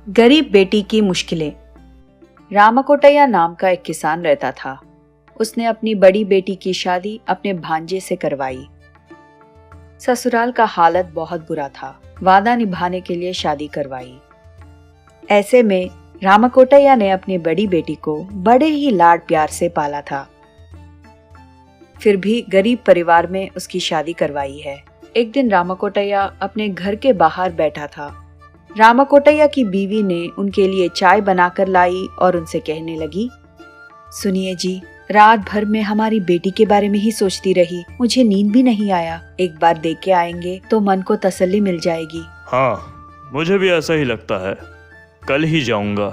गरीब बेटी की मुश्किलें। रामाकोटैया नाम का एक किसान रहता था। उसने अपनी बड़ी बेटी की शादी अपने भांजे से करवाई। ससुराल का हालत बहुत बुरा था। वादा निभाने के लिए शादी करवाई। ऐसे में रामाकोटैया ने अपनी बड़ी बेटी को बड़े ही लाड प्यार से पाला था। फिर भी गरीब परिवार में उसकी शादी करवाई है। एक दिन रामाकोटैया अपने घर के बाहर बैठा था। रामाकोटैया की बीवी ने उनके लिए चाय बनाकर लाई और उनसे कहने लगी, सुनिए जी, रात भर में हमारी बेटी के बारे में ही सोचती रही। मुझे नींद भी नहीं आया। एक बार देख के आएंगे तो मन को तसल्ली मिल जाएगी। हाँ, मुझे भी ऐसा ही लगता है। कल ही जाऊंगा।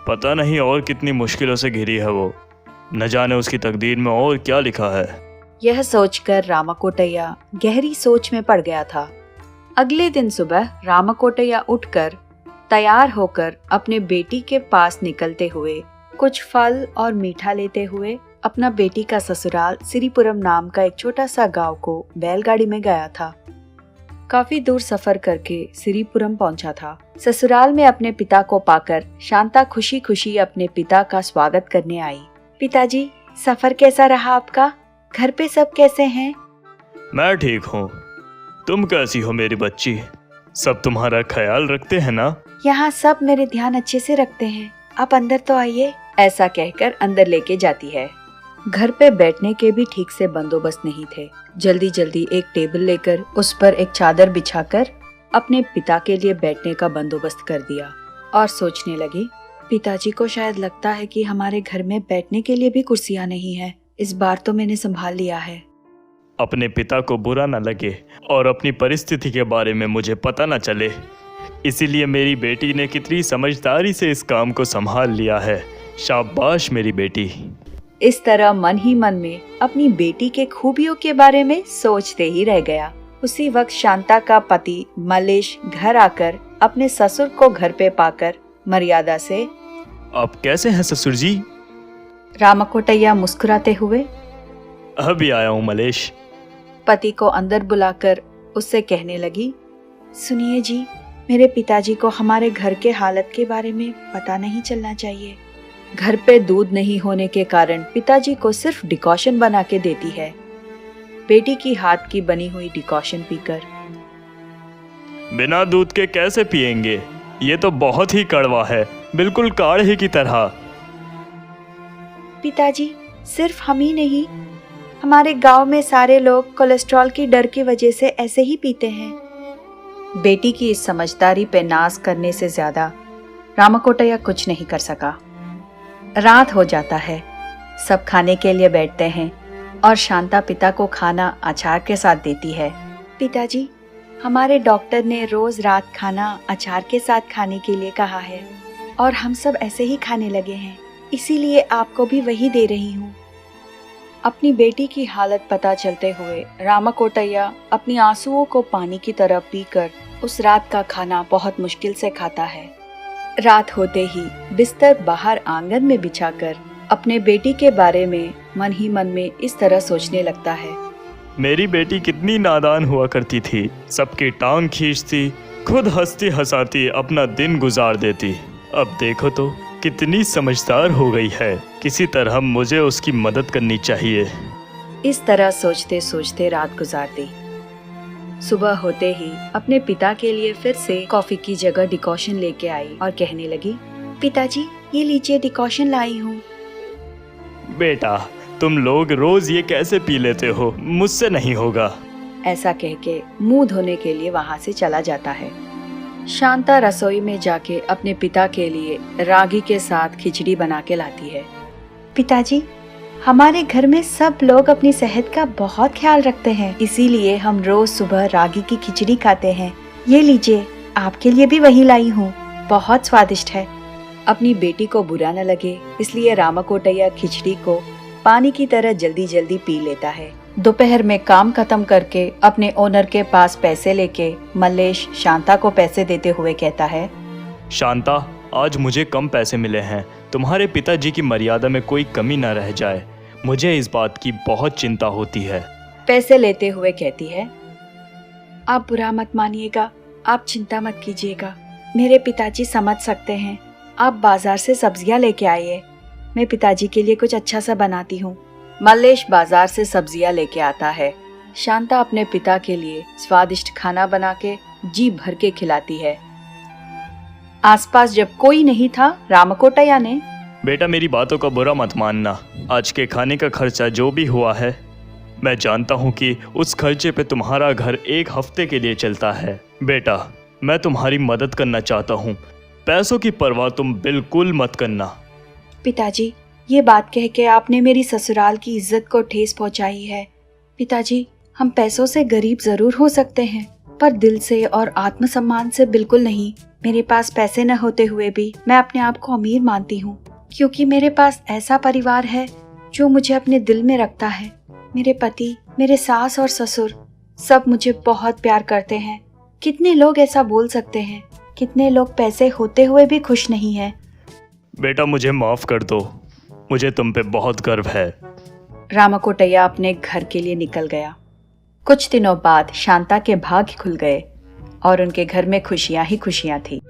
पता नहीं और कितनी मुश्किलों से घिरी है वो। न जाने उसकी तकदीर में और क्या लिखा है। यह सोचकर रामाकोटैया गहरी सोच में पड़ गया था। अगले दिन सुबह रामाकोटैया उठकर तैयार होकर अपने बेटी के पास निकलते हुए कुछ फल और मीठा लेते हुए अपना बेटी का ससुराल श्रीपुरम नाम का एक छोटा सा गांव को बैलगाड़ी में गया था। काफी दूर सफर करके श्रीपुरम पहुंचा था। ससुराल में अपने पिता को पाकर शांता खुशी खुशी अपने पिता का स्वागत करने आई। पिताजी, सफर कैसा रहा आपका? घर पे सब कैसे हैं? मैं ठीक हूँ। तुम कैसी हो मेरी बच्ची? सब तुम्हारा ख्याल रखते हैं ना? यहाँ सब मेरे ध्यान अच्छे से रखते हैं। आप अंदर तो आइए। ऐसा कहकर अंदर लेके जाती है। घर पे बैठने के भी ठीक से बंदोबस्त नहीं थे। जल्दी जल्दी एक टेबल लेकर उस पर एक चादर बिछाकर अपने पिता के लिए बैठने का बंदोबस्त कर दिया और सोचने लगी, पिताजी को शायद लगता है कि हमारे घर में बैठने के लिए भी कुर्सियां नहीं है। इस बार तो मैंने संभाल लिया है। अपने पिता को बुरा न लगे और अपनी परिस्थिति के बारे में मुझे पता न चले, इसीलिए मेरी बेटी ने कितनी समझदारी से इस काम को संभाल लिया है। शाबाश मेरी बेटी। इस तरह मन ही मन में अपनी बेटी के खूबियों के बारे में सोचते ही रह गया। उसी वक्त शांता का पति मलेश घर आकर अपने ससुर को घर पे पाकर मर्यादा से, आप कैसे हैं ससुर जी? रामाकोटैया मुस्कुराते हुए, अभी आया हूँ मलेश। पति को अंदर बुलाकर उससे कहने लगी, सुनिए जी, मेरे पिताजी को हमारे घर के हालत के बारे में पता नहीं चलना चाहिए। घर पे दूध नहीं होने के कारण पिताजी को सिर्फ डिकॉशन बना के देती है। बेटी की हाथ की बनी हुई डिकॉशन पीकर, बिना दूध के कैसे पिएंगे? ये तो बहुत ही कड़वा है, बिल्कुल काढ़े की तरह। पिताजी, सिर्फ हम ही नहीं, हमारे गांव में सारे लोग कोलेस्ट्रॉल की डर की वजह से ऐसे ही पीते हैं। बेटी की इस समझदारी पे नाज करने से ज्यादा रामाकोटैया कुछ नहीं कर सका। रात हो जाता है। सब खाने के लिए बैठते हैं और शांता पिता को खाना अचार के साथ देती है। पिताजी, हमारे डॉक्टर ने रोज रात खाना अचार के साथ खाने के लिए कहा है और हम सब ऐसे ही खाने लगे हैं, इसीलिए आपको भी वही दे रही हूँ। अपनी बेटी की हालत पता चलते हुए रामाकोटैया अपनी आंसुओं को पानी की तरह पीकर उस रात का खाना बहुत मुश्किल से खाता है। रात होते ही बिस्तर बाहर आंगन में बिछाकर अपने बेटी के बारे में मन ही मन में इस तरह सोचने लगता है, मेरी बेटी कितनी नादान हुआ करती थी। सबकी टांग खींचती, खुद हंसती हंसाती अपना दिन गुजार देती। अब देखो तो कितनी समझदार हो गई है। किसी तरह मुझे उसकी मदद करनी चाहिए। इस तरह सोचते सोचते रात गुजार दी। सुबह होते ही अपने पिता के लिए फिर से कॉफी की जगह डिकॉशन लेके आई और कहने लगी, पिताजी, ये लीजिए डिकॉशन लाई हूँ। बेटा, तुम लोग रोज ये कैसे पी लेते हो? मुझसे नहीं होगा। ऐसा कह के मुंह धोने के लिए वहाँ से चला जाता है। शांता रसोई में जाके अपने पिता के लिए रागी के साथ खिचड़ी बना के लाती है। पिताजी, हमारे घर में सब लोग अपनी सेहत का बहुत ख्याल रखते हैं, इसीलिए हम रोज सुबह रागी की खिचड़ी खाते हैं। ये लीजिए, आपके लिए भी वही लाई हूँ, बहुत स्वादिष्ट है। अपनी बेटी को बुरा न लगे इसलिए रामाकोटैया खिचड़ी को पानी की तरह जल्दी जल्दी पी लेता है। दोपहर में काम खत्म करके अपने ओनर के पास पैसे लेके मल्लेश शांता को पैसे देते हुए कहता है, शांता, आज मुझे कम पैसे मिले हैं। तुम्हारे पिताजी की मर्यादा में कोई कमी न रह जाए। मुझे इस बात की बहुत चिंता होती है। पैसे लेते हुए कहती है, आप बुरा मत मानिएगा, आप चिंता मत कीजिएगा। मेरे पिताजी समझ सकते हैं। आप बाजार से सब्जियां लेके आइए, मैं पिताजी के लिए कुछ अच्छा सा बनाती हूँ। मल्लेश बाजार से सब्जियां लेके आता है। शांता अपने पिता के लिए स्वादिष्ट खाना बना के जी भर के खिलाती है। आसपास जब कोई नहीं था, रामकोटैया ने, बेटा मेरी बातों का बुरा मत मानना। आज के खाने का खर्चा जो भी हुआ है, मैं जानता हूँ कि उस खर्चे पे तुम्हारा घर 1 हफ्ते के लिए चलता है। बेटा मैं तुम्हारी मदद करना चाहता हूँ, पैसों की परवाह तुम बिल्कुल मत करना। पिताजी ये बात कह के आपने मेरी ससुराल की इज्जत को ठेस पहुंचाई है। पिताजी हम पैसों से गरीब जरूर हो सकते हैं, पर दिल से और आत्मसम्मान से बिल्कुल नहीं। मेरे पास पैसे न होते हुए भी मैं अपने आप को अमीर मानती हूँ, क्योंकि मेरे पास ऐसा परिवार है जो मुझे अपने दिल में रखता है। मेरे पति, मेरे सास और ससुर सब मुझे बहुत प्यार करते हैं। कितने लोग ऐसा बोल सकते हैं? कितने लोग पैसे होते हुए भी खुश नहीं हैं? बेटा मुझे माफ कर दो, मुझे तुम पे बहुत गर्व है। रामकोटैया अपने घर के लिए निकल गया। कुछ दिनों बाद शांता के भाग्य खुल गए और उनके घर में खुशियां ही खुशियां थी।